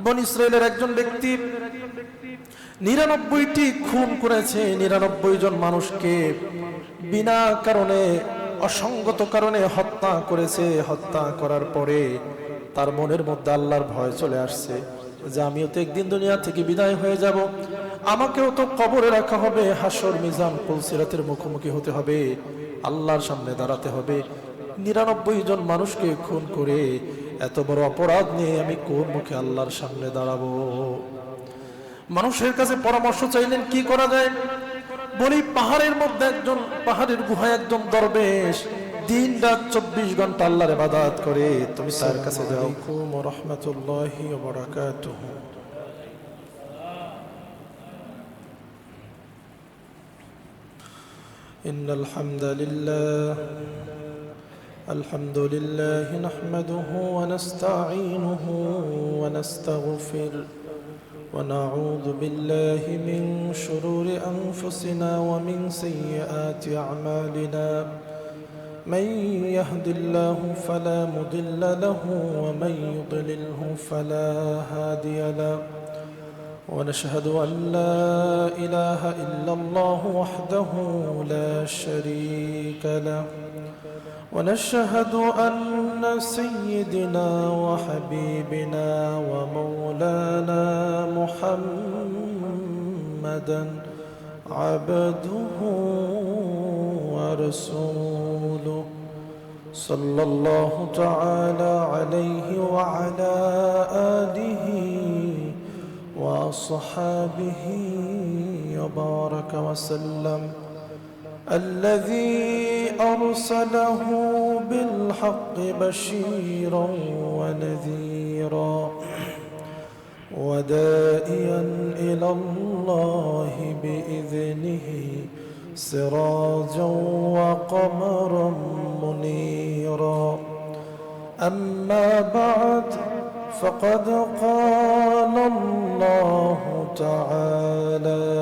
বনী ইসরাইলের একজন ব্যক্তি 99টি খুন করেছে, 99 জন মানুষকে বিনা কারণে, অসঙ্গত কারণে হত্যা করেছে। হত্যা করার পরে তার মনের মধ্যে আল্লাহর ভয় চলে আসছে যে আমিও তো একদিন দুনিয়া থেকে বিদায় হয়ে যাব, আমাকেও তো কবরে রাখা হবে, হাসর মিজান পুলসিরাতের মুখোমুখি হতে হবে, আল্লাহর সামনে দাঁড়াতে হবে। 99 জন মানুষকে খুন করে এত বড় অপরাধ নিয়ে আমি কোন মুখে আল্লাহর সামনে দাঁড়াবো? মানুষের কাছে পরামর্শ চাইলেন কি করা যায়। বলি পাহাড়ের মধ্যে একজন, পাহাড়ের গুহায় একজন দরবেশ দিন রাত 24 ঘন্টা আল্লাহর ইবাদত করে, তুমি তার কাছে যাও। ওয়া রাহমাতুল্লাহি ওয়া বারাকাতুহু। ইন্নাল হামদালিল্লাহ আলহামদুলিল্লাহি নাহমাদুহু ওয়া নাস্তাঈনুহু ওয়া নাস্তাগফির ونعوذ بالله من شرور أنفسنا ومن سيئات أعمالنا من يهد الله فلا مضل له ومن يضلله فلا هادي له ونشهد أن لا إله إلا الله وحده لا شريك له ونشهد أن سيدنا وحبيبنا ومولانا محمدا عبده ورسوله صلى الله تعالى عليه وعلى آله وصحابه وبارك وسلم الذي أرسله بالحق بشيرا ونذيرا ودائيا إلى الله بإذنه سراجا وقمرا منيرا أما بعد فقد قال الله تعالى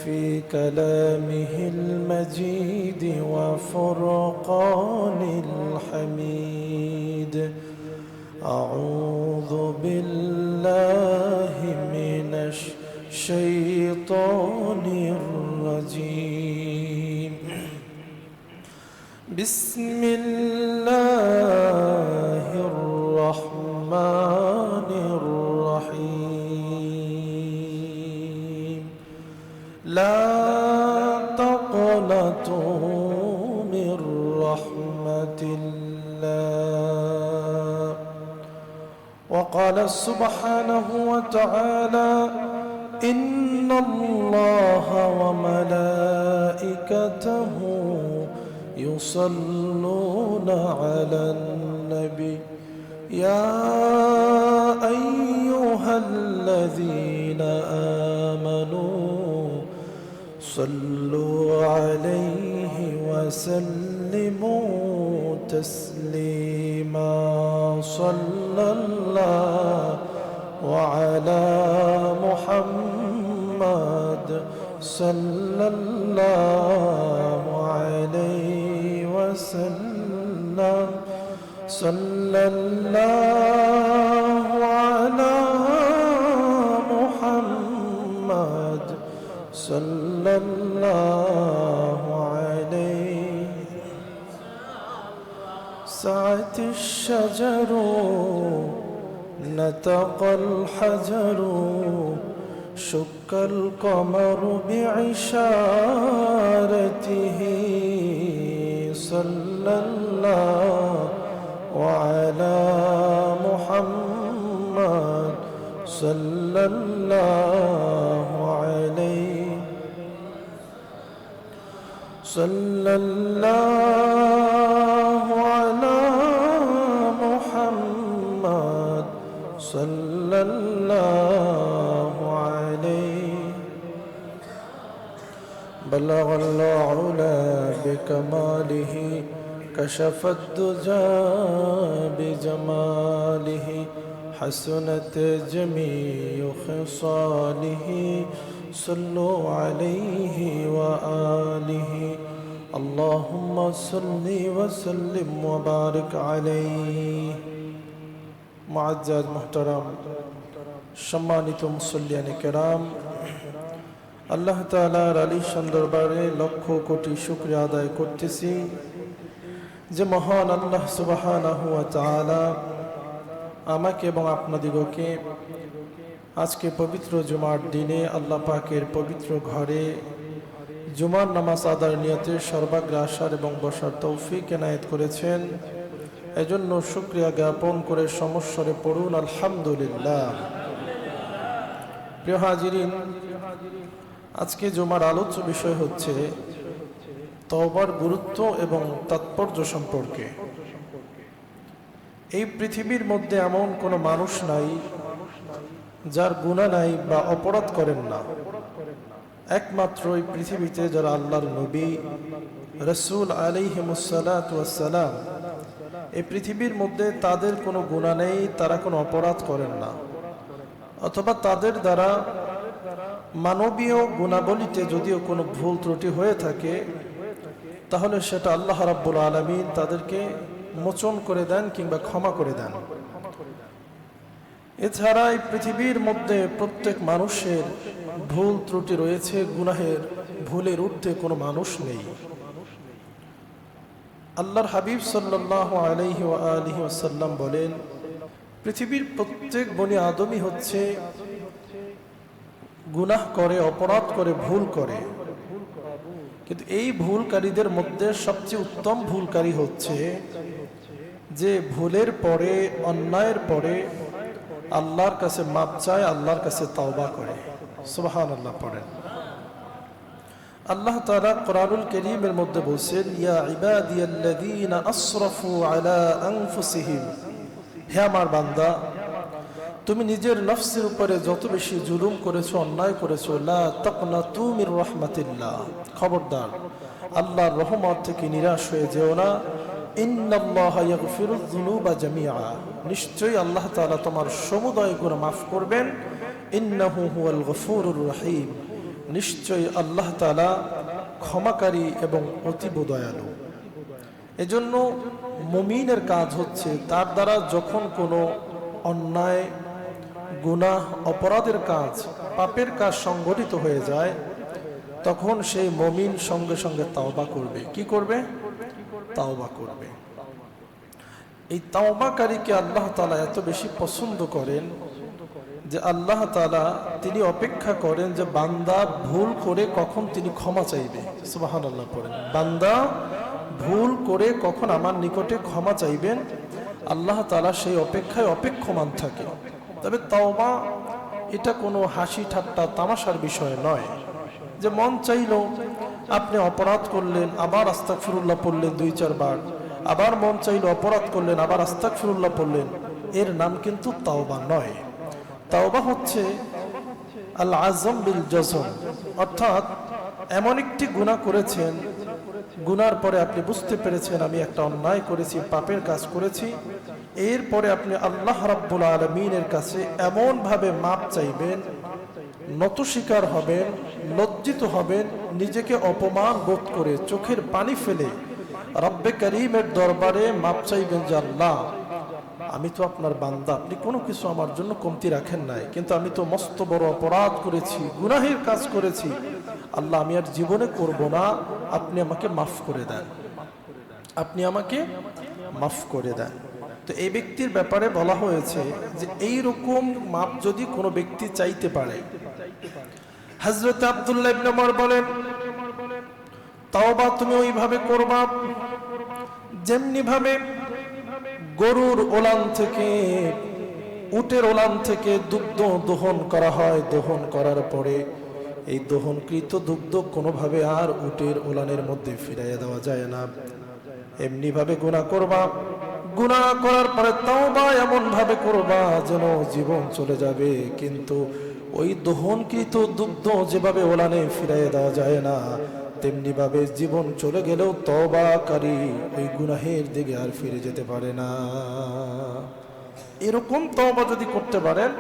في كلامه المجيد وفرقان الحميد أعوذ بالله من الشيطان الرجيم بسم الله الرحمن الرحيم لا تقنطوا من رحمة الله وقال سبحانه وتعالى إن الله وملائكته يصلون على النبي يا أيها الذين آمنوا صلوا عليه وسلموا تسليما صلى الله على محمد صلى الله عليه وسلم صلى الله على محمد صلى الله عليه سعت الشجر نطق الحجر شك القمر بعشارته صلى الله على محمد صلى الله عليه صلى الله على محمد صلى الله عليه بلغ العلا بكماله كشف الدجى بجماله حسنت جميع خصاله صلوا عليه وآله اللهم صل وسلم وبارك عليه। معزز محترم সম্মানিত মুসল্লিয়ানে কেরাম, আল্লাহ তাআলার আলিশান দরবারে লক্ষ কোটি শুকরিয়া আদায় করতেছি যে মহান আল্লাহ সুবহানাহু ওয়া তাআলা আমাকে এবং আপনাদিগকে আজকে পবিত্র জুমার দিনে আল্লাহ পাকের পবিত্র ঘরে জুমার নামাজ আদায়ের নিয়তে সর্বাগ্রে আসার এবং বসার তৌফিক এনায়েত করেছেন। এজন্য শুকরিয়া জ্ঞাপন করে সমস্বরে পড়ুন আলহামদুলিল্লাহ। প্রিয় হাজিরিন, আজকে জুমার আলোচ্য বিষয় হচ্ছে তওবার গুরুত্ব এবং তাৎপর্য সম্পর্কে। এই পৃথিবীর মধ্যে এমন কোনো মানুষ নাই যার গুনাহ নাই বা অপরাধ করেন না। একমাত্র এই পৃথিবীতে যারা আল্লাহর নবী রাসূল আলাইহিমুসসালাতু ওয়াসসালাম, এই পৃথিবীর মধ্যে তাদের কোনো গুনাহ নেই, তারা কোনো অপরাধ করেন না, অথবা তাদের দ্বারা মানবীয় গুণাবলীতে যদিও কোনো ভুল ত্রুটি হয়ে থাকে তাহলে সেটা আল্লাহ রাব্বুল আলামিন তাদেরকে মোচন করে দেন কিংবা ক্ষমা করে দেন। এছাড়া এই পৃথিবীর মধ্যে প্রত্যেক মানুষের ভুল ত্রুটি রয়েছে, গুনাহের ভুলের ঊর্ধ্বে কোনো মানুষ নেই। আল্লাহর হাবিব সাল্লাল্লাহু আলাইহি ওয়া আলিহি ওয়াসাল্লাম বলেন, পৃথিবীর প্রত্যেক বনি আদমই হচ্ছে গুনাহ করে, অপরাধ করে, ভুল করে, কিন্তু এই ভুলকারীদের মধ্যে সবচেয়ে উত্তম ভুলকারী হচ্ছে যে ভুলের পরে, অন্যায়ের পরে আল্লাহর কাছে মাপ চায়, আল্লাহর কাছে তাওবা করে। সুবহানাল্লাহ পড়েন। আল্লাহ তাআলা কোরআনুল কারীমের মধ্যে বলেন, ইয়া ইবাদিয়াল্লাযীনা আসরাফু আলা আনফুসিহিম, হে আমার বান্দা, তুমি নিজের নফসের উপরে যত বেশি জুলুম করেছো, অন্যায় করেছো, লা তাকনাতু মির রাহমাতিল্লাহ, খবরদার আল্লাহর রহমত থেকে নিরাশ হয়ে যেও না। ইন্নাল্লাহা ইয়াগফিরুয যুনুবা জামিআ, নিশ্চয়ই আল্লাহ তাআলা তোমার সমুদয় গুনাহ মাফ করবেন। ইন্নাহু হুয়াল গফুরুর রহিম, নিশ্চয়ই আল্লাহ তাআলা ক্ষমাকারী এবং অতীব দয়ালু। এজন্য মুমিনের কাজ হচ্ছে তার দ্বারা যখন কোনো অন্যায়, গুনাহ, অপরাধের কাজ, পাপের কাজ সংগঠিত হয়ে যায় তখন সেই মুমিন সঙ্গে সঙ্গে তাওবা করবে। কি করবে? তাওবা করবে। এই তাওবাকারীকে আল্লাহ তাআলা এত বেশি পছন্দ করেন যে আল্লাহ তাআলা তিনি অপেক্ষা করেন যে বান্দা ভুল করে কখন তিনি ক্ষমা চাইবে। সুবহানাল্লাহ পড়েন। বান্দা ভুল করে কখন আমার নিকটে ক্ষমা চাইবেন, আল্লাহ তাআলা সেই অপেক্ষায় অপেক্ষমান থাকে। তবে তাওবা এটা কোনো হাসি ঠাট্টা তামাশার বিষয় নয় যে মন চাইলো আপনি অপরাধ করলেন, আবার আস্তাগফিরুল্লাহ পড়লেন 2-4 বার, আবার মন চাইলো অপরাধ করলেন, আবার আস্তাগফিরুল্লাহ পড়লেন, এর নাম কিন্তু তাওবা নয়। তাওবা হচ্ছে আল আযম বিল জজম, অর্থাৎ এমন একটি গুনাহ করেছেন, গুনার পরে আপনি বুঝতে পেরেছেন আমি একটা অন্যায় করেছি, পাপের কাজ করেছি, এরপরে আপনি আল্লাহ রাব্বুল আলামিনের কাছে এমন ভাবে মাপ চাইবেন, নত স্বীকার হবেন, লজ্জিত হবেন, নিজেকে অপমান বোধ করে চোখের পানি ফেলে রব্বে করিমের দরবারে মাপ চাইবেন যে আল্লাহ আমি তো আপনার বান্দা, আপনি কোনো কিছু আমার জন্য কমতি রাখেন নাই, কিন্তু আমি তো মস্ত বড় অপরাধ করেছি, গুনাহের কাজ করেছি, আল্লাহ আমি আর জীবনে করব না, আপনি আমাকে মাফ করে দেন, আপনি আমাকে মাফ করে দেন। তো এই ব্যক্তির ব্যাপারে বলা হয়েছে যে এই রকম মাপ যদি কোনো ব্যক্তি চাইতে পারে, হযরত আব্দুল্লাহ ইবনে ওমর বলেন, তাওবা তুমি ওইভাবে করবা যেমনি ভাবে গরুর ওলান থেকে, উটের ওলান থেকে দুগ্ধ দহন করা হয়, দহন করার পরে এই দহনকৃত দুগ্ধ কোনোভাবে আর উটের ওলানের মধ্যে ফিরাইয়া দেওয়া যায় না। এমনি ভাবে গুনাহ করবা, গুনাহ করার পরে তাওবা এমন ভাবে করবা যেন জীবন চলে যাবে, কিন্তু ওই দহনকৃত দুগ্ধ যেভাবে ওলানে ফিরাইয়া দেওয়া যায় না, তেমনি ভাবে জীবন চলে গেলেও তওবাকারী ওই গুনাহের দিকে আর ফিরে যেতে পারে না। এরকম তওবা যদি করতে পারেন,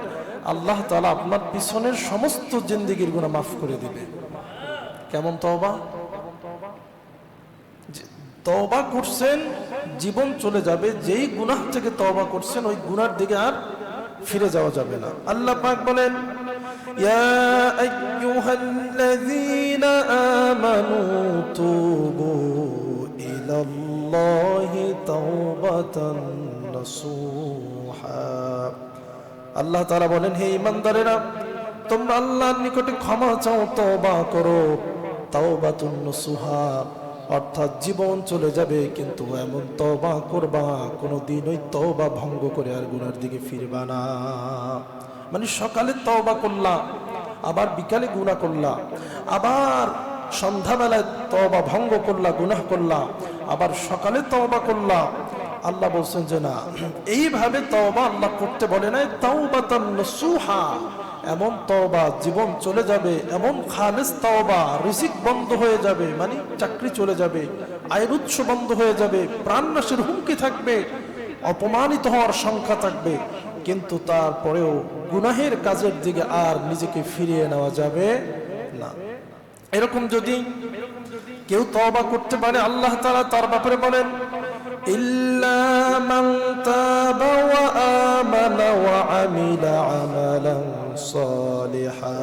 আল্লাহ তাআলা আপনার পিছনের সমস্ত জিন্দেগীর গুনাহ মাফ করে দিবে। কেমন তওবা? তওবা করছেন, জীবন চলে যাবে, যেই গুনাহ থেকে তওবা করছেন ওই গুনার দিকে আর ফিরে যাওয়া যাবে না। আল্লাহ পাক বলেন, ইয়া আইয়ুহাল্লাযীনা আমানু তুবু ইলাল্লাহি তাওবাতান নাসুহা। আল্লাহ তাআলা বলেন, হে ঈমানদারেরা, তোমরা আল্লাহর নিকটে ক্ষমা চাও, তওবা করো। তাওবাতুন নাসুহা অর্থাৎ জীবন চলে যাবে, কিন্তু এমন তওবা করবা কোনোদিন ওই তওবা ভঙ্গ করে আর গুনার দিকে ফিরবা না। মানে সকালে তওবা করলা, আবার বিকালে গুনাহ করলা, আবার সন্ধ্যাবেলায় তওবা ভঙ্গ করলা, গুনাহ করলা, আবার সকালে তওবা করলা। আল্লাহ বলছেন যে না, এইভাবে তওবা আল্লাহ করতে বলে নাই, তাওবাতান নাসুহা। এমন তওবা জীবন চলে যাবে, এমন খালেস তওবা, রিজিক বন্ধ হয়ে যাবে, মানে চাকরি চলে যাবে, আয়ের উৎস বন্ধ হয়ে যাবে, প্রাণনাশের হুমকি থাকবে, অপমানিত হওয়ার সংখ্যা থাকবে, কিন্তু তারপরেও গুনাহের কাজের দিকে আর নিজেকে ফিরিয়ে নেওয়া যাবে না। এরকম যদি কেউ তওবা করতে পারে, আল্লাহ তাআলা তার ব্যাপারে বলেন, ইল্লা মান তাবা ওয়া আমানা ওয়া আমিলা আমালান সালিহা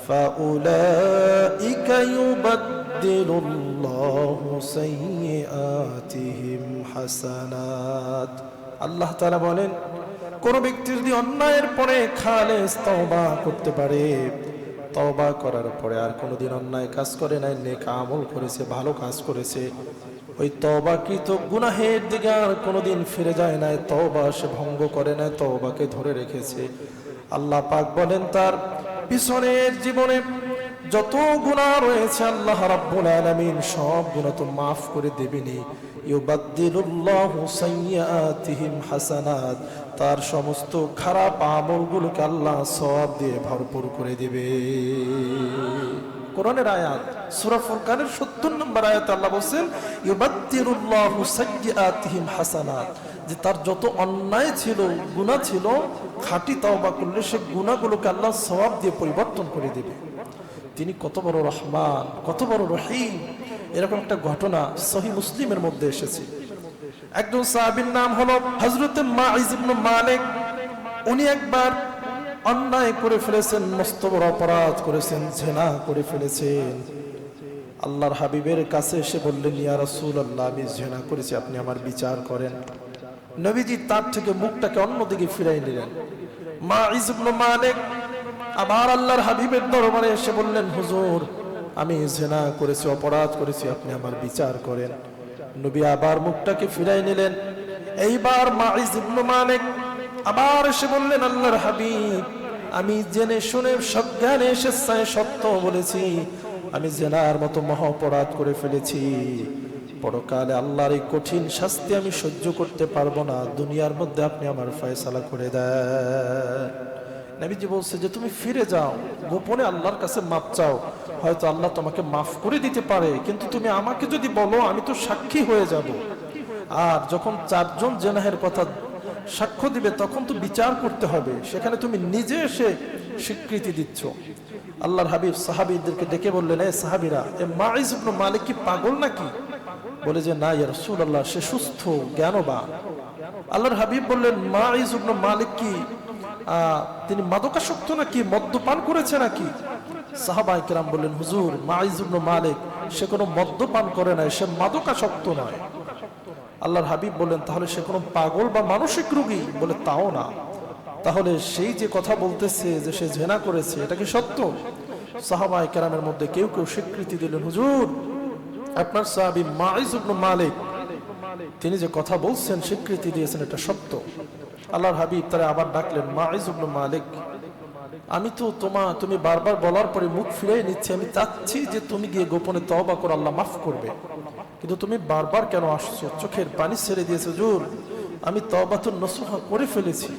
ফাউলাইকা ইউবাদদিলুল্লাহু সাইয়্যাতিহিম হাসানাত। আল্লাহ তাআলা বলেন, কোন ব্যক্তি যদি অন্যায়ের পরে খালেস তওবা করতে পারে, তওবা করার পরে আর কোনোদিন অন্যায় কাজ করে নাই, নেক আমল করেছে, ভালো কাজ করেছে, ওই তওবাকৃত গুনাহের দিকে আর কোনোদিন ফিরে যায় না, তওবা সে ভঙ্গ করে না, তওবাকে ধরে রেখেছে, আল্লাহ পাক বলেন তার পিছনের জীবনে যত গুনাহ রয়েছে আল্লাহ রাব্বুল আলামিন সব গুনাহ তো মাফ করে দেবেনি। ইউবাদদিলুল্লাহু সাইয়্যাতিহিম হাসানাত, তার সমস্ত খারাপ আমলগুলোকে আল্লাহ সওয়াব দিয়ে ভরপুর করে দিবে। কোরআনের আয়াত, সূরা ফুরকানের ৭০ নম্বর আয়াতে আল্লাহ বলেন, ইউবাদদিলুল্লাহু সাইয়্যাতিহিম হাসানাত, যে তার যত অন্যায় ছিল, গুনাহ ছিল, খাঁটি তওবা করলে সে গুনাহগুলোকে আল্লাহ সওয়াব দিয়ে পরিবর্তন করে দিবে। তিনি কত বড় রহমান, কত বড় রহিম। এরকম একটা ঘটনা সহিহ মুসলিমের মধ্যে এসেছে। একজন সাহাবীর নাম হলো হযরত মাইজ ইবনে মালিক। উনি একবার অন্যায় করে ফেলেছেন, মস্ত বড় অপরাধ করেছেন, জিনা করে ফেলেছেন। আল্লাহর হাবিবের কাছে এসে বললেন, ইয়া রাসূলুল্লাহ, আমি জিনা করেছি, আপনি আমার বিচার করেন। নবীজি তার থেকে মুখটাকে অন্যদিকে ফিরাই নিলেন। মাইজ ইবনে মালিক আবার আল্লাহর হাবিবের দরবারে এসে বললেন, হুজুর, আমি জিনা করেছি, অপরাধ করেছি, আপনি আমার বিচার করেন। নবী আবার মুখটাকে ফিরাই নিলেন। এইবার মাইজ ইবনে মালিক আবার এসে বললেন, আল্লাহর হাবিব, আমি জেনে শুনে সজ্ঞানে স্বেচ্ছায় সত্য বলেছি, আমি জিনার মতো মহা অপরাধ করে ফেলেছি, পরকালে আল্লাহর এই কঠিন শাস্তি আমি সহ্য করতে পারবো না, দুনিয়ার মধ্যে আপনি আমার ফয়সালা করে দেন। নবীজি বলছে যে তুমি ফিরে যাও, গোপনে আল্লাহর কাছে মাপ চাও, হয়তো আল্লাহ তোমাকে মাফ করে দিতে পারে, কিন্তু তুমি আমাকে যদি বলো আমি তো সাক্ষী হয়ে যাব। আর যখন চারজন জেনাহের কথা সাক্ষ্য দিবে তখন তো বিচার করতে হবে, সেখানে তুমি নিজে এসে স্বীকৃতি দিচ্ছ। আল্লাহর হাবিব সাহাবীদেরকে ডেকে বললেন, এ সাহাবীরা, এ মাইজ ইবনে মালিক কি পাগল নাকি? বলে যে না ইয়া রাসূলুল্লাহ, সে সুস্থ, জ্ঞানবান। আল্লাহর হাবিব বললেন, মাইজ ইবনে মালিক কি তিনি মাদকাসক্ত নাকি, মদ্যপান করেছে নাকি? সাহাবায়ে কেরাম বললেন, হুজুর, মাইজ ইবনে মালিক সে কোনো মদ্যপান করে নাই, সে মাদকাসক্ত নয়। আল্লাহর হাবিব বললেন, তাহলে সে কোনো পাগল বা মানসিক রোগী? বলে তাও না। তাহলে সেই যে কথা বলতেছে যে সে জিনা করেছে, এটা কি সত্য? সাহাবায়ে কেরামের মধ্যে কেউ কেউ স্বীকৃতি দিলেন, হুজুর, আপনার সাহাবী মাইজ ইবনে মালিক তিনি যে কথা বলছেন, স্বীকৃতি দিয়েছেন, এটা সত্য। আল্লাহর হাবিব তারা আবার ডাকলেন, মাইজ ইবনে মালিক, আমি তো তুমি বারবার বলার পরে মুখ ফিরিয়ে নিচ্ছি, আমি চাচ্ছি যে তুমি গিয়ে গোপনে তওবা করো, আল্লাহ মাফ করবে, কিন্তু তুমি বারবার কেন আসছো? চোখের পানি ছেড়ে দিয়েছে। হুজুর, আমি তওবাতুন নসুহা করে ফেলেছি,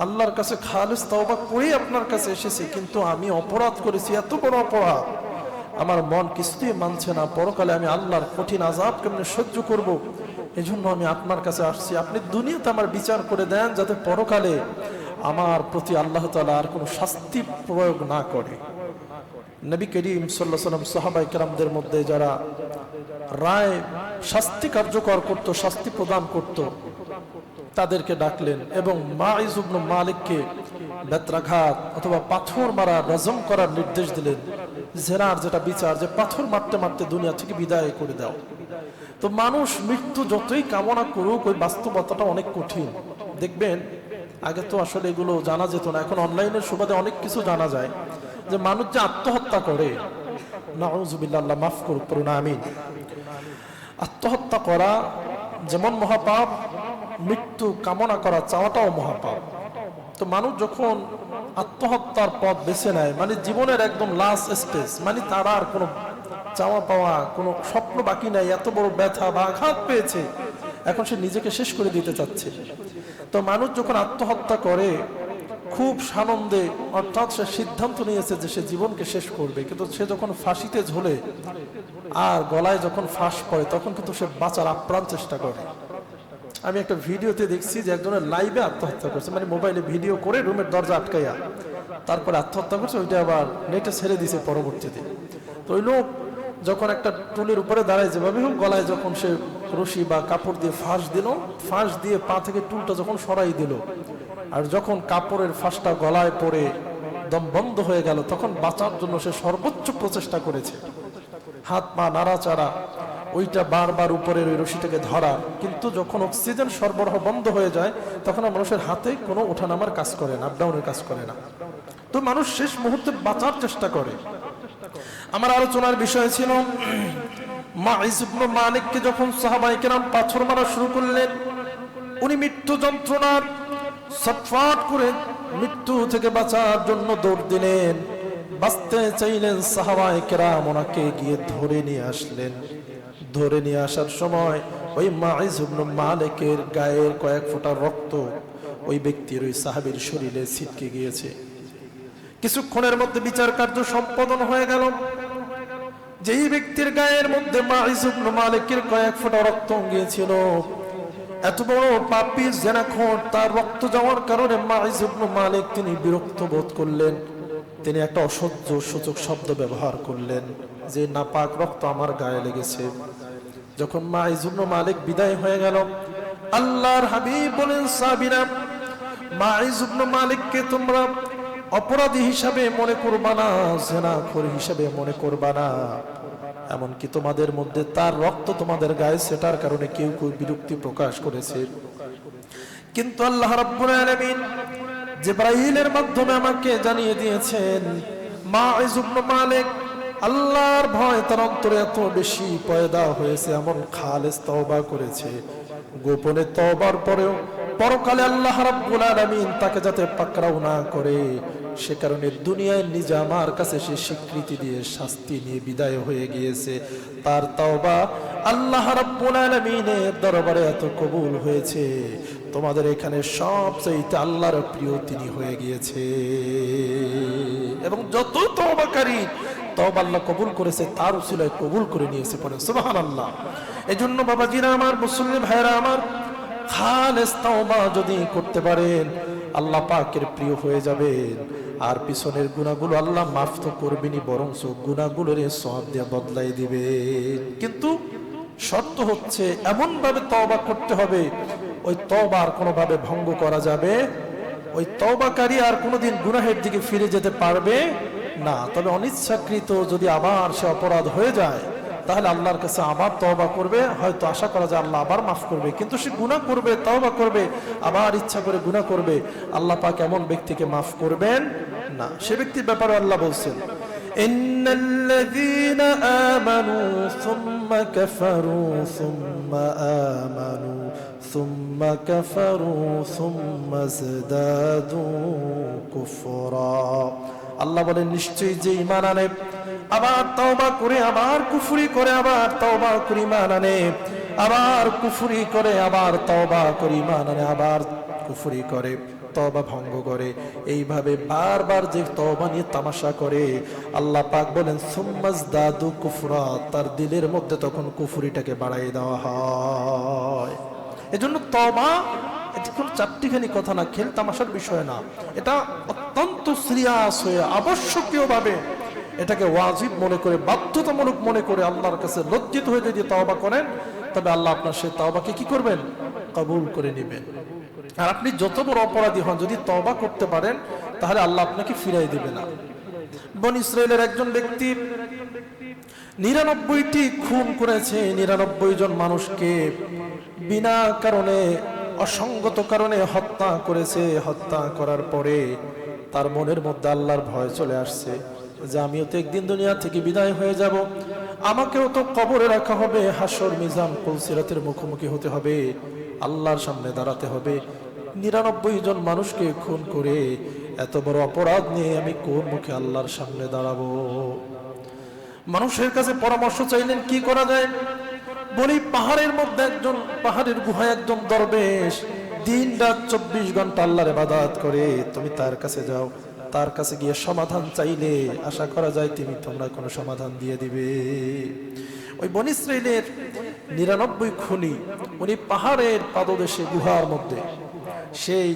আল্লাহর কাছে খালেস তওবা করে আপনার কাছে এসেছি, কিন্তু আমি অপরাধ করেছি, এত বড় অপরাধ, আমার মন কিছুতেই মানছে না, পরকালে আমি আল্লাহর কঠিন আযাব কেমনে সহ্য করব, এজন্য আমি আপনার কাছে আসছি, আপনি দুনিয়াতে আমার বিচার করে দেন, যাতে পরকালে আমার প্রতি আল্লাহ তাআলা আর কোনো শাস্তি প্রয়োগ না করে। নবী করিম সাল্লাল্লাহু আলাইহি ওয়াসাল্লাম সাহাবায়ে কেরামদের মধ্যে যারা রায় শাস্তি কার্যকর করত, শাস্তি প্রদান করত, তাদেরকে ডাকলেন এবং মাইজ ইবনে মালিককে বেত্রাঘাত অথবা পাথর মারা রজম করার নির্দেশ দিলেন। জেনার যেটা বিচার, যে পাথর মারতে মারতে দুনিয়া থেকে বিদায় করে দাও। তো মানুষ মৃত্যু যতই কামনা করুক, ওই বাস্তবতাটা অনেক কঠিন। দেখবেন আগে তো আসলে এগুলো জানা যেত না, এখন অনলাইনের সুবাদে অনেক কিছু জানা যায়। যে মানুষ যে আত্মহত্যা করে, নাউযুবিল্লাহ, আল্লাহ মাফ করুক, পড়ুন আমিন। আত্মহত্যা করা যেমন মহাপাপ, মৃত্যু কামনা করা চাওয়াটাও মহাপাপ। তো মানুষ যখন আত্মহত্যার পথ বেছে নেয়, মানে জীবনের একদম লাস্ট স্টেজ, মানে তার আর কোনো চাওয়া পাওয়া, কোনো স্বপ্ন বাকি নাই, এত বড় ব্যথা বা আঘাত পেয়েছে, এখন সে নিজেকে শেষ করে দিতে চাচ্ছে। তো মানুষ যখন আত্মহত্যা করে খুব সানন্দে, অর্থাৎ সে সিদ্ধান্ত নিয়েছে যে সে জীবনকে শেষ করবে, কিন্তু সে যখন ফাঁসিতে ঝোলে আর গলায় যখন ফাঁস পড়ে, তখন কিন্তু সে বাঁচার আপ্রাণ চেষ্টা করে। আমি একটা ভিডিওতে দেখছি যে একজনের লাইভে আত্মহত্যা করছে, মানে মোবাইলে ভিডিও করে রুমের দরজা আটকাইয়া তারপরে আত্মহত্যা করছে, ওইটা আবার নেটে ছেড়ে দিছে পরবর্তীতে। তো ওই লোক যখন একটা টুলের উপরে দাঁড়ায়, যেভাবে হোক গলায় যখন সে রশি বা কাপড় দিয়ে ফাঁস দিল, ফাঁস দিয়ে পা থেকে টুলটা যখন সরাই দিল, আর যখন কাপড়ের ফাঁসটা গলায় পড়ে দম বন্ধ হয়ে গেল, তখন বাঁচার জন্য সে সর্বোচ্চ প্রচেষ্টা করেছে, হাত পা নাড়াচাড়া, ওইটা বারবার উপরের ওই রশিটাকে ধরা। কিন্তু যখন অক্সিজেন সরবরাহ বন্ধ হয়ে যায়, তখন মানুষের হাতে কোনো ওঠানামার কাজ করে না, আপডাউনের কাজ করে না। তো মানুষ শেষ মুহূর্তে বাঁচার চেষ্টা করে। আমার আলোচনার বিষয় ছিল মাইজ ইবনে মালিককে যখন সাহাবায়ে কেরাম পাথর মারা শুরু করলেন, উনি মৃত্যু যন্ত্রণার ছটফট করে মৃত্যু থেকে বাঁচার জন্য দৌড় দিলেন, বাঁচতে চাইলেন। সাহাবায়ে কেরাম ওনাকে গিয়ে ধরে নিয়ে আসলেন। ধরে নিয়ে আসার সময় ওই মাইজ ইবনে মালিকের গায়ের কয়েক ফোঁটা রক্ত ওই ব্যক্তির, ওই সাহাবীর শরীরে ছিটকে গিয়েছে। কিছুক্ষণের মধ্যে বিচার কার্য সম্পাদন হয়ে গেল। যেই ব্যক্তির গায়ের মধ্যে মাইজ ইবনে মালিকের কয়েক ফোঁটা রক্ত গিয়েছিল, এত বড় পাপী জেনাখোর, তার রক্ত যাওয়ার কারণে মাইজ ইবনে মালিক তিনি বিরক্ত বোধ করলেন। তিনি একটা অসহ্য সূচক শব্দ ব্যবহার করলেন যে নাপাক রক্ত আমার গায়ে লেগেছে। যখন মাইজ ইবনে মালিক বিদায় হয়ে গেল, আল্লাহর হাবিব বলেন, সাহাবীরা, মাইজ ইবনে মালিককে তোমরা অপরাধী হিসাবে মনে করবা না, জেনাখোর হিসাবে মনে করবা না। এমনকি তোমাদের মধ্যে তার রক্ত তোমাদের গায়ে সেটার কারণে কেউ কেউ বিরক্তি প্রকাশ করেছে, কিন্তু আল্লাহ রাব্বুল আলামিন জিবরাইলের মাধ্যমে আমাকে জানিয়ে দিয়েছেন, মাইজ ইবনে মালিক আল্লাহর ভয় তার অন্তরে এত বেশি পয়দা হয়েছে, এমন খালেস তওবা করেছে, গোপনে তওবার পরেও পরকালে আল্লাহ রাব্বুল আলামিন তাকে যাতে পাকড়াও না করে, সে কারণে দুনিয়ায় নিজে আমার কাছে সে স্বীকৃতি দিয়ে শাস্তি নিয়ে বিদায় হয়ে গিয়েছে। তার তওবা আল্লাহ রাব্বুল আলামিনের দরবারে এত কবুল হয়েছে, তোমাদের এখানে সবচেয়ে আল্লাহর প্রিয় তিনি হয়ে গিয়েছে। এবং যত তওবাকারী তওবা আল্লাহ কবুল করেছে, তার উসিলায় কবুল করে নিয়েছে, পড়ে সুবহানাল্লাহ। এজন্য বাবাজিরা আমার, মুসলিম ভাইরা আমার, খালেস তওবা যদি করতে পারেন, আল্লাহ পাকের প্রিয় হয়ে যাবেন। আর পিছনের গুনাহগুলো আল্লাহ মাফ তো করবেনই, বরং গুনাহগুলোর সওয়াব দিয়ে বদলাই দিবেন। কিন্তু শর্ত হচ্ছে এমন ভাবে তওবা করতে হবে, ওই তওবা আর কোনোভাবে ভঙ্গ করা যাবে, ওই তওবাকারী আর কোনোদিন গুনাহের দিকে ফিরে যেতে পারবে না। তবে অনিচ্ছাকৃত যদি আবার সে অপরাধ হয়ে যায়, তাহলে আল্লাহর কাছে আবার তওবা করবে, হয়তো আশা করা যায় আল্লাহ আবার মাফ করবে। কিন্তু সে গুনাহ করবে, তওবা করবে, আবার ইচ্ছা করে গুনাহ করবে, আল্লাহ পাক এমন ব্যক্তিকে মাফ করবেন না। সে ব্যক্তির ব্যাপারে আল্লাহ বলছেন, ইন্নাল্লাযীনা আমানু সুম্মা কাফারু সুম্মা আমানু সুম্মা কাফারু সুম্মা যাদাদু কুফরা। আল্লাহ বলেন, নিশ্চয়ই যে ঈমান আনে, আবার তওবা করে, আবার কুফরি করে, আবার তওবা করে ঈমান আনে, আবার কুফরি করে, আবার তওবা করে ঈমান আনে, আবার কুফরি করে, তওবা ভঙ্গ করে, এইভাবে বারবার যে তওবা নিয়ে তামাশা করে, আল্লাহ পাক বলেন সুম্মাজদাদু কুফরা, তার দিলের মধ্যে তখন কুফরিটাকে বাড়াই দেওয়া হয়। এজন্য তওবা এটা কোনো চারটিখানি কথা না, খেল তামাশার বিষয় না। এটা অত্যন্ত সিরিয়াস হয়ে আবশ্যকীয় ভাবে এটাকে ওয়াজিব মনে করে, বাধ্যতামূলক মনে করে আল্লাহর কাছে লজ্জিত হয়ে যদি তওবা করেন, তবে আল্লাহ আপনার সেই তওবাকে কি করবেন? কবুল করে নেবেন। আর আপনি যত বড় অপরাধী হন, যদি তওবা করতে পারেন তাহলে আল্লাহ আপনাকে ফিরাই দিবে না। বনী ইসরাইলের একজন ব্যক্তি 99টি খুন করেছে, 99 জন মানুষকে বিনা কারণে, অসঙ্গত কারণে হত্যা করেছে। হত্যা করার পরে তার মনের মধ্যে আল্লাহর ভয় চলে আসছে যে আমিও তো একদিন দুনিয়া থেকে বিদায় হয়ে যাব, আমাকেও তো কবরে রাখা হবে, হাসর মিজান পুলসিরাতের মুখোমুখি হতে হবে, আল্লাহর সামনে দাঁড়াতে হবে। 99 জন মানুষকে খুন করে এত বড় অপরাধ নিয়ে আমি কোন মুখে আল্লাহর সামনে দাঁড়াবো? মানুষের কাছে পরামর্শ চাইলেন কি করা যায়। বলি পাহাড়ের মধ্যে একজন, পাহাড়ের গুহায় একজন দরবেশ দিন রাত 24 ঘন্টা আল্লাহর ইবাদত করে, তুমি তার কাছে যাও, তার কাছে গিয়ে সমাধান চাইলে আশা করা যায় তিনি তোমরা কোনো সমাধান দিয়ে দিবে। ওই বনী ইসরাইলের 99 খুনি উনি পাহাড়ের পাদদেশে গুহার মধ্যে সেই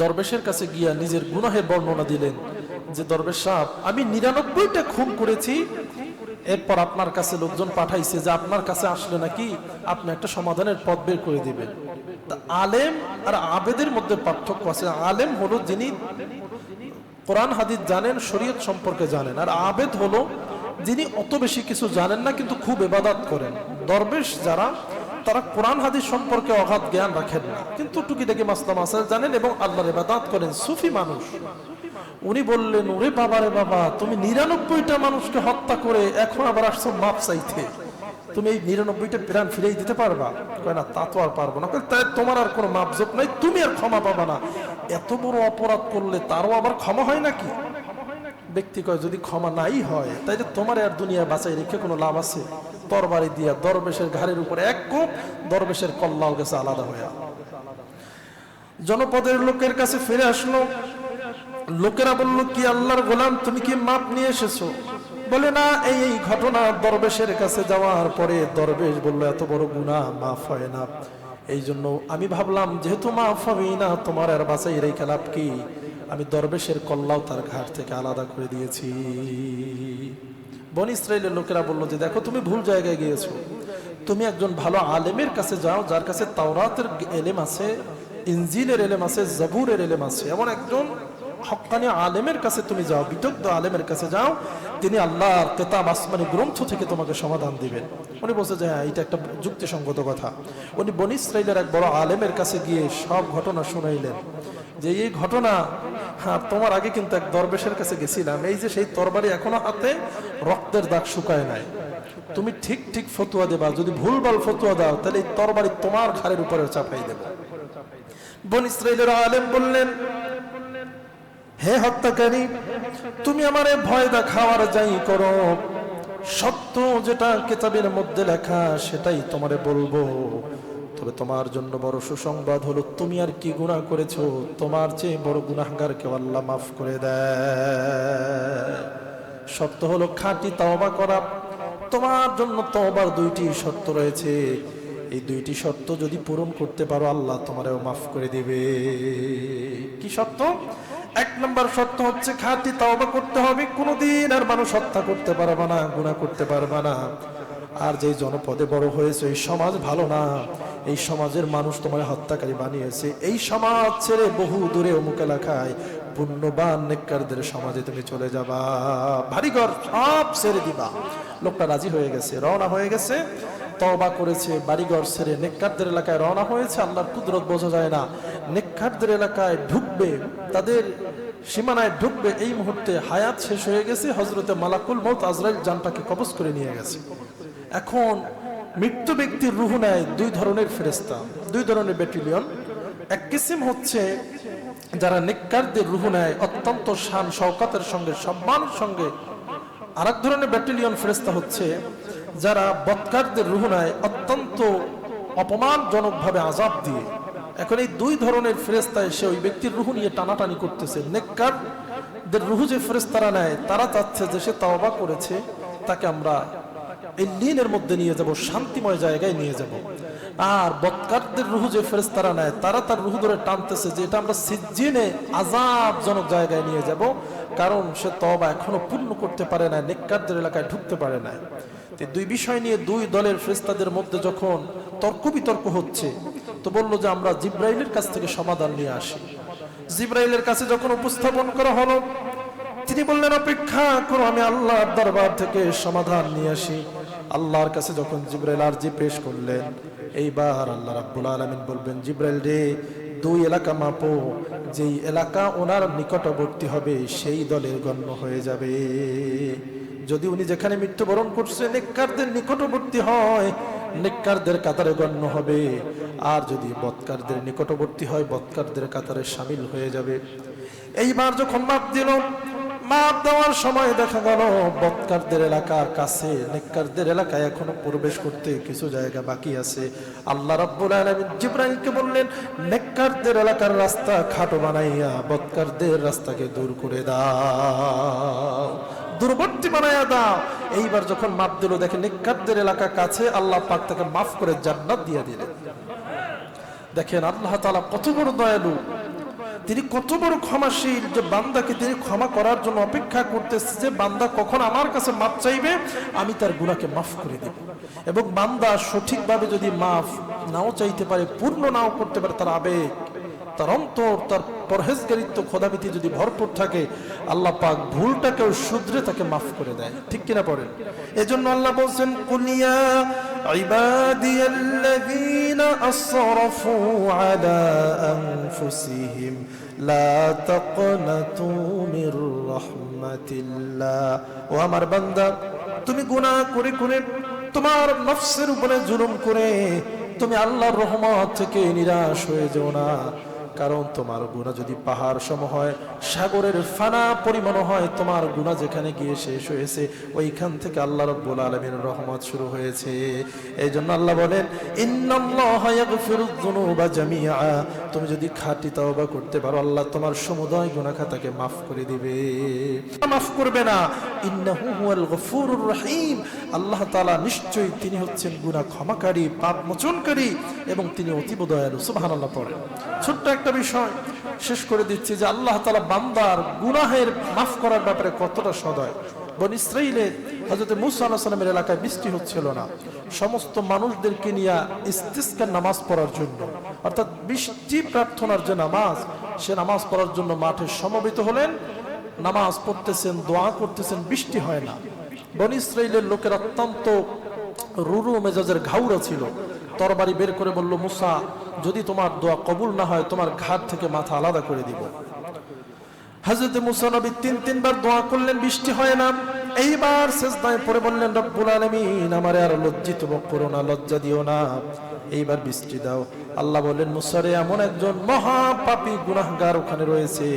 দরবেশের কাছে গিয়া নিজের গুনাহের বর্ণনা দিলেন যে দরবেশ সাহেব, আমি 99টা খুন করেছি, এরপর আপনার কাছে লোকজন পাঠাইছে যে আপনার কাছে আসলে নাকি আপনি একটা সমাধানের পথ বের করে দিবেন। তা আলেম আর আবেদের মধ্যে পার্থক্য আছে। আলেম হলো যিনি কোরআন হাদিস জানেন, শরীয়ত সম্পর্কে জানেন, আর আবেদ হলো যিনি অত বেশি কিছু জানেন না কিন্তু খুব ইবাদত করেন। দরবেশ যারা, তারা কোরআন হাদিস সম্পর্কে অগাধ জ্ঞান রাখেন না কিন্তু টুকিটাকি মাসলা মাসাইল জানেন এবং আল্লাহর ইবাদত করেন, সুফি মানুষ। উনি বললেন, ওরে বাবা রে বাবা, তুমি 99টা মানুষকে হত্যা করে এখন আবার আসছো মাপ চাইতে, তুমি এই 99টা প্রাণ ফিরিয়ে দিতে পারবা? কয় না, তা তো আর পারবো না। তাই তোমার আর কোনো মাপজোপ নাই, তুমি আর ক্ষমা পাবা না। এত বড় অপরাধ করলে তারও আবার ক্ষমা হয় নাকি? ব্যক্তি কয়, যদি ক্ষমা নাই হয় তাইলে তোমার আর দুনিয়া বাঁচাই রেখে কোনো লাভ আছে? তরবারি দিয়া দরবেশের ঘাড়ের উপরে এক কোপ, দরবেশের কল্লাও গেছে আলাদা হয়ে। জনপদের লোকের কাছে ফিরে আসলো। লোকেরা বলল, কি আল্লাহর গোলাম, তুমি কি মাপ নিয়ে এসেছো? বলে না, এই ঘটনা দরবেশের কাছে যাওয়ার পরে দরবেশ বলল, এত বড় গুনাহ মাফ হয় না, এই জন্য আমি ভাবলাম যেহেতু মাফ হবে না, তোমার আর বাঁচাই রেখে লাভ কি, আমি দরবেশের কল্লাও তার ঘাট থেকে আলাদা করে দিয়েছি। বনী ইসরাইলের লোকেরা বলল যে দেখো, তুমি ভুল জায়গায় গিয়েছো, তুমি একজন ভালো আলেমের কাছে যাও, যার কাছে তাওরাতের এলেম আছে, ইনজিলের এলেম আছে, জাবুরের এলেম আছে, এমন একজন হক্কানি আলেমের কাছে তুমি যাও, বিদগ্ধ আলেমের কাছে যাও, তিনি আল্লাহর কিতাব আসমানি গ্রন্থ থেকে তোমাকে সমাধান দিবেন। উনি বলছে যে হ্যাঁ, এটা একটা যুক্তিসঙ্গত কথা। উনি বনী ইসরাইলের এক বড় আলেমের কাছে গিয়ে সব ঘটনা শুনাইলেন যে এই ঘটনা, হ্যাঁ তোমার আগে কিন্তু এক দরবেশের কাছে গেছিলাম, এই যে সেই তরবারি এখনো হাতে, রক্তের দাগ শুকায় নাই, তুমি ঠিক ঠিক ফতুয়া দেবা, যদি ভুলভাল ফতুয়া দাও তাহলে এই তরবারি তোমার ঘাড়ের উপরে চাপাই দেব। বনী ইসরাইলের আলেম বললেন, হে হত্যাকারী, তুমি আমারে ভয় দেখাওয়ার যাই করো, সত্য যেটা কিতাবের মধ্যে লেখা সেটাই তোমারে বলবো। তবে তোমার জন্য বড় সুসংবাদ হলো, তুমি আর কি গুনাহ করেছো, তোমার চেয়ে বড় গুনাহগারকে আল্লাহ মাফ করে দেয়। শর্ত হলো খাঁটি তওবা করা। তোমার জন্য তওবার 2টি শর্ত রয়েছে, এই 2টি শর্ত যদি পূরণ করতে পারো আল্লাহ তোমারেও মাফ করে দিবে। কি শর্ত? 1 নম্বর শর্ত হচ্ছে খাঁটি তওবা করতে হবে, কোনোদিন আর মানুষ হত্যা করতে পারবে না, গুনাহ করতে পারবে না। আর যে জনপদে বড় হয়েছে এই সমাজ ভালো না, এই সমাজের মানুষ তোমার হত্যাকারী বানিয়েছে, এই সমাজ ছেড়ে বহু দূরে অমুক এলাকায় পুণ্যবান নেককারদের সমাজে তুমি চলে যাবা, বাড়িঘর সব ছেড়ে দিবা। লোকটা রাজি হয়ে গেছে, রওনা হয়ে গেছে, তওবা করেছে, বাড়িঘর ছেড়ে নেককারদের এলাকায় রওনা হয়েছে। আল্লাহর কুদরত বোঝা যায় না, নেককারদের এলাকায় ঢুকবে, তাদের সীমানায় ঢুকবে, এই মুহূর্তে হায়াত শেষ হয়ে গেছে, হযরতে মালাকুল মউত আজরাইল জানটাকে কবজ করে নিয়ে গেছে। এখন মৃত্যু ব্যক্তির রূহ নেয় 2 ধরনের ফেরেশতা, 2 ধরনের ব্যাটালিয়ন। এক কিসিম হচ্ছে যারা নেককারদের রূহ নেয় অত্যন্ত শান শওকতের সঙ্গে, সম্মানের সঙ্গে। আরেক ধরনের ব্যাটালিয়ন ফেরেশতা হচ্ছে যারা বদকারদের রূহ নেয় অত্যন্ত অপমানজনকভাবে আযাব দিয়ে। এখন এই 2 ধরনের ফেরেশতা এসে ওই ব্যক্তির রূহ নিয়ে টানাটানি করতেছে। নেককারদের রূহ যে ফেরেশতারা নেয় তারা চাচ্ছে যে সে তওবা করেছে, তাকে আমরা এই লীনের মধ্যে নিয়ে যাব, শান্তিময় জায়গায় নিয়ে যাব। আর বদকারদের রূহ যে ফেরেশতারা নেয় তারা তার রূহ ধরে টানতেছে যে এটা আমরা সিজ্জিনে আযাবজনক জায়গায় নিয়ে যাব, কারণ সে তওবা এখনো পূর্ণ করতে পারে না, নেককারদের এলাকায় ঢুকতে পারে না। এই 2 বিষয় নিয়ে 2 দলের ফেরেশতাদের মধ্যে যখন তর্ক বিতর্ক হচ্ছে, তো বলল যে আমরা জিব্রাইলের কাছ থেকে সমাধান নিয়ে আসি। জিব্রাইলের কাছে যখন উপস্থাপন করা হলো, তিনি বললেন অপেক্ষা করো, আমি আল্লাহর দরবার থেকে সমাধান নিয়ে আসি। আল্লাহর কাছে যখন জিব্রাইল আরজি পেশ করলেন, এইবার আল্লাহ রাব্বুল আলামিন বলবেন, জিব্রাইল রে, দুই এলাকা মাপো, যেই এলাকা ওনার নিকটবর্তী হবে সেই দলের গণ্য হয়ে যাবে। যদি উনি যেখানে মৃত্যুবরণ করছে নেককারদের নিকটবর্তী হয়, নেককারদের কাতারে গণ্য হবে, আর যদি বদকারদের নিকটবর্তী হয় বদকারদের কাতারে শামিল হয়ে যাবে। এইবার যখন মাপ দিল, মাপ দেওয়ার সময় দেখা গেল বদকারদের এলাকার কাছে, নেককারদের এলাকায় এখনো প্রবেশ করতে কিছু জায়গা বাকি আছে। আল্লাহ রাব্বুল আলামিন জিবরাইলকে বললেন, নেককারদের এলাকার রাস্তা খাটো বানাইয়া বদকারদের রাস্তাকে দূর করে দাও, দূরবর্তী বানাইয়া দাও। এইবার যখন মাপ দিল, দেখে নেককারদের এলাকা কাছে, আল্লাহ পাক তাকে মাফ করে জান্নাত দিয়ে দিলেন। দেখেন আল্লাহ তাআলা কত বড় দয়ালু, তিনি কত বড় ক্ষমাশীল, যে বান্দাকে তিনি ক্ষমা করার জন্য অপেক্ষা করতেছে, যে বান্দা কখন আমার কাছে মাফ চাইবে আমি তার গুনাহকে মাফ করে দেব। এবং বান্দা সঠিকভাবে যদি মাফ নাও চাইতে পারে, পূর্ণ নাও করতে পারে, তার আবেগ, তার অন্তর, তার পরহেজগারিত্ব, খোদাভীতি যদি ভরপুর থাকে, আল্লাহ পাক ভুলটাকেও শুধরে তাকে মাফ করে দেয়। ঠিক কিনা পড়েন? এজন্য আল্লাহ বলছেন, কুলিয়া ইবাদিয়াল্লাযীনা আসরাফু আলা আনফুসিহিম লা তাকনাতু মির রাহমাতিল্লাহ। ও আমার বান্দা, তুমি গুনাহ করে করে, তোমার নফসের উপরে জুলুম করে তুমি আল্লাহর রহমত থেকে নিরাশ হয়ে যেও না। কারণ তোমার গুনাহ যদি পাহাড় সম হয়, সাগরের ফানা পরিমাণ হয়, তোমার গুনাহ যেখানে গিয়ে শেষ হয়েছে ওইখান থেকে আল্লাহ রাব্বুল আলামিনের রহমত শুরু হয়েছে। এই জন্য আল্লাহ বলেন, ইন্নাল্লাহা ইয়াগফিরুয যুনুবা জামিআ। তুমি যদি খাঁটি তাওবা করতে পারো, আল্লাহ তোমার সমুদয় গুনাহ খাতাকে মাফ করে দিবে। মাফ করবে না, ইন্নাহু হুয়াল গফুরুর রহিম। আল্লাহ তাআলা নিশ্চয়ই তিনি হচ্ছেন গুনাহ ক্ষমাকারী, পাপ মোচনকারী, এবং তিনি অতীব দয়ালু। সুবহানাল্লাহ পড়ে। ছোট্ট একটা বিষয় শেষ করে দিচ্ছি, যে আল্লাহ তাআলা বান্দার গুনাহের মাফ করার ব্যাপারে কতটা সদয়। বনী ইসরাঈলে হযরত মূসা আলাইহিস সালামের এলাকায় বৃষ্টি হচ্ছিল না, সমস্ত মানুষদেরকে নিয়ে ইস্তিসকার নামাজ পড়ার জন্য, অর্থাৎ বৃষ্টি প্রার্থনার যে নামাজ, সে নামাজ পড়ার জন্য মাঠে সমবেত হলেন। নামাজ পড়তেছেন, দোয়া করতেছেন, বৃষ্টি হয় না। বনী ইসরাঈলের লোকের অত্যন্ত রুরু মেজাজের ঘাউড়া ছিল। তরবারি বের করে বলল, মূসা, যদি তোমার দোয়া কবুল না হয় তোমার ঘাট থেকে মাথা আলাদা করে দিব। হযরত মূসা নবী তিনবার দোয়া করলেন, বৃষ্টি হয় না। এইবার সিজদায় পড়ে বললেন, রব্বুল আলামিন, আমারে আর লজ্জিত করো না, লজ্জা দিও না, এইবার বৃষ্টি দাও। আল্লাহ বলেন, মূসা রে, এমন একজন মহাপাপী গুনাহগার ওখানে রয়েছে,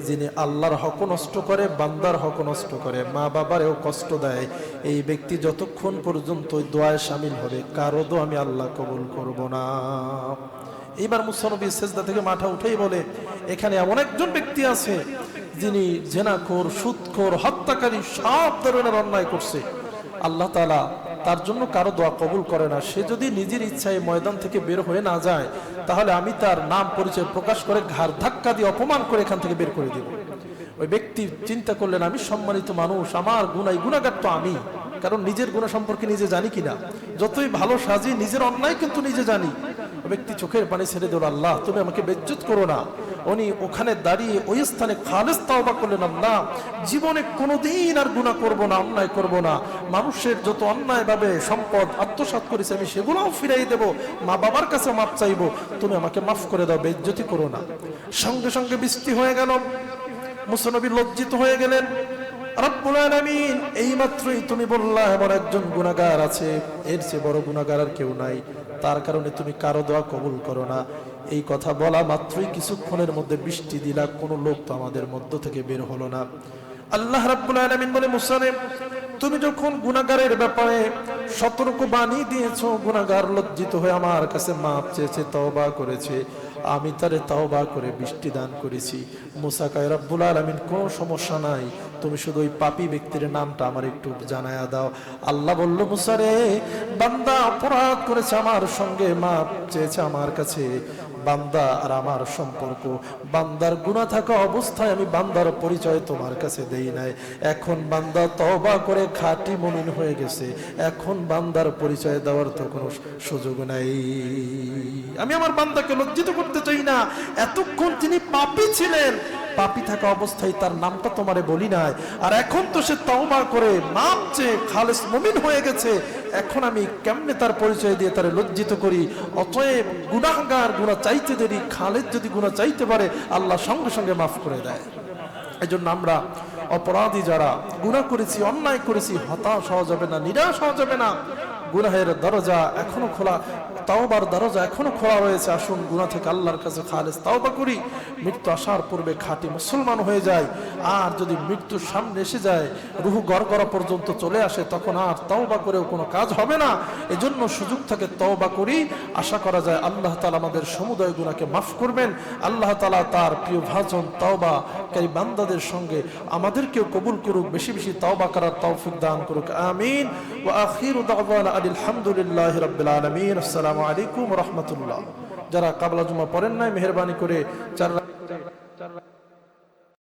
যিনি আল্লাহর হক নষ্ট করে, বান্দার হক নষ্ট করে, মা বাবারেও কষ্ট দেয়। এই ব্যক্তি যতক্ষণ পর্যন্ত ওই দোয়ায় শামিল হবে, কারো দোয়া আমি আল্লাহ কবুল করব না। এইবার মূসা নবী সিজদা থেকে মাথা উঠেই বলে, এখানে এমন একজন ব্যক্তি আছে যিনি জেনাখোর, সুদখোর, হত্যাকারী, সব ধরনের অন্যায় করছে। আল্লাহ তাআলা তার জন্য কারো দোয়া কবুল করে না। সে যদি নিজের ইচ্ছায় ময়দান থেকে বের হয়ে না যায়, তাহলে আমি তার নাম পরিচয় প্রকাশ করে ঘাড় ধাক্কা দিয়ে অপমান করে এখান থেকে বের করে দেব। ওই ব্যক্তি চিন্তা করলেন, আমি সম্মানিত মানুষ, আমার গুনাহগার তো আমি, কারণ নিজের গুনাহ সম্পর্কে নিজে জানি কিনা, যতই ভালো সাজি নিজের অন্যায় কিন্তু নিজে জানি। ওই ব্যক্তি চোখের পানি ছেড়ে দিল, আল্লাহ তুমি আমাকে বেজ্জত করো না। উনি ওখানে দাঁড়িয়ে ওই স্থানে খালেস তাওবা করলেন, আল্লাহ জীবনে কোনোদিন আর গুনাহ করব না, অন্যায় করব না। মানুষের যত অন্যায় ভাবে সম্পদ আত্মসাৎ করেছে আমি সেগুলোও ফিরাই দেব, মা বাবার কাছে মাপ চাইবো, তুমি আমাকে মাফ করে দাও, বেজ্জতি করো না। সঙ্গে সঙ্গে বৃষ্টি হয়ে গেল। মূসা নবী লজ্জিত হয়ে গেলেন। রব্বুল আলামিন, এইমাত্রই তুমি বললা এমন একজন গুনাহগার আছে, এর চেয়ে বড় গুনাহগার আর কেউ নাই, তার কারণে তুমি কারো দোয়া কবুল করো না। এই কথা বলা মাত্রই কিছুক্ষণের মধ্যে বৃষ্টি দিলা, কোনো লোক তো আমাদের মধ্য থেকে বের হলো না। আল্লাহ রাব্বুল আলামিন বলে, মূসা রে, তুমি যখন গুনাহগারের ব্যাপারে সতর্ক বাণী দিয়েছো, গুনাহগার লজ্জিত হয়ে আমার কাছে মাপ চেয়েছে, তওবা করেছে, আমি তারে তওবা করে বৃষ্টি দান করেছি। মূসা কয়, রব্বুল আলামিন, কোনো সমস্যা নাই, তুমি শুধু ওই পাপী ব্যক্তির নামটা আমার একটু জানায়া দাও। আল্লাহ বলল, মূসা রে, বান্দা অপরাধ করেছে, আমার সঙ্গে মাপ চেয়েছে আমার কাছে। বান্দা আর আমার সম্পর্ক, বান্দার গুনাহ থাকা অবস্থায় আমি বান্দার পরিচয় তোমার কাছে দেই নাই। এখন বান্দা তওবা করে খাঁটি মুমিন হয়ে গেছে, এখন এখন বান্দার পরিচয় দেওয়ার তো কোনো সুযোগ নাই। আমি আমার বান্দাকে লজ্জিত করতে চাই না। এতক্ষণ তিনি পাপী ছিলেন, পাপী থাকা অবস্থায় তার নামটা তোমারে বলি নাই, আর এখন তো সে তওবা করে মাপ চেয়ে খালেস মুমিন হয়ে গেছে। এখন আমি কেমনে তার পরিচয় দিয়ে তারে লজ্জিত করি? অতএব গুনাহগার গুনাহ চাইতে দেরি, খালেদ যদি গুনাহ চাইতে পারে আল্লাহ সঙ্গে সঙ্গে মাফ করে দেয়। এই জন্য আমরা অপরাধী যারা গুনাহ করেছি, অন্যায় করেছি, হতাশ হওয়া যাবে না, নিরাশ হওয়া যাবে না। গুনাহের দরজা এখনো খোলা, তাওবার দরজা এখনো খোলা রয়েছে। আসুন গুনাহ থেকে আল্লাহর কাছে খালেস তাওবা করি, মৃত্যু আসার পূর্বে খাঁটি মুসলমান হয়ে যায়। আর যদি মৃত্যুর সামনে এসে যায়, রুহু গড়গড়া পর্যন্ত চলে আসে, তখন আর তাওবা করেও কোনো কাজ হবে না। এজন্য সুযোগ থাকে তওবা করি। আশা করা যায় আল্লাহ তাআলা আমাদের সমুদয় গুনাহকে মাফ করবেন। আল্লাহ তাআলা তার প্রিয় ভাজন তাওবাকারী বান্দাদের সঙ্গে আমাদেরকেও কবুল করুক, বেশি বেশি তাওবা করার তৌফিক দান করুক। আমিন। ওয়া আখিরু দাওয়ানা আলহামদুলিল্লাহি রাব্বিল আলামিন। আসসালামু আলাইকুম ওয়া রাহমাতুল্লাহ। যারা কাবলা জুমা পড়েন নাই, মেহেরবানি করে 4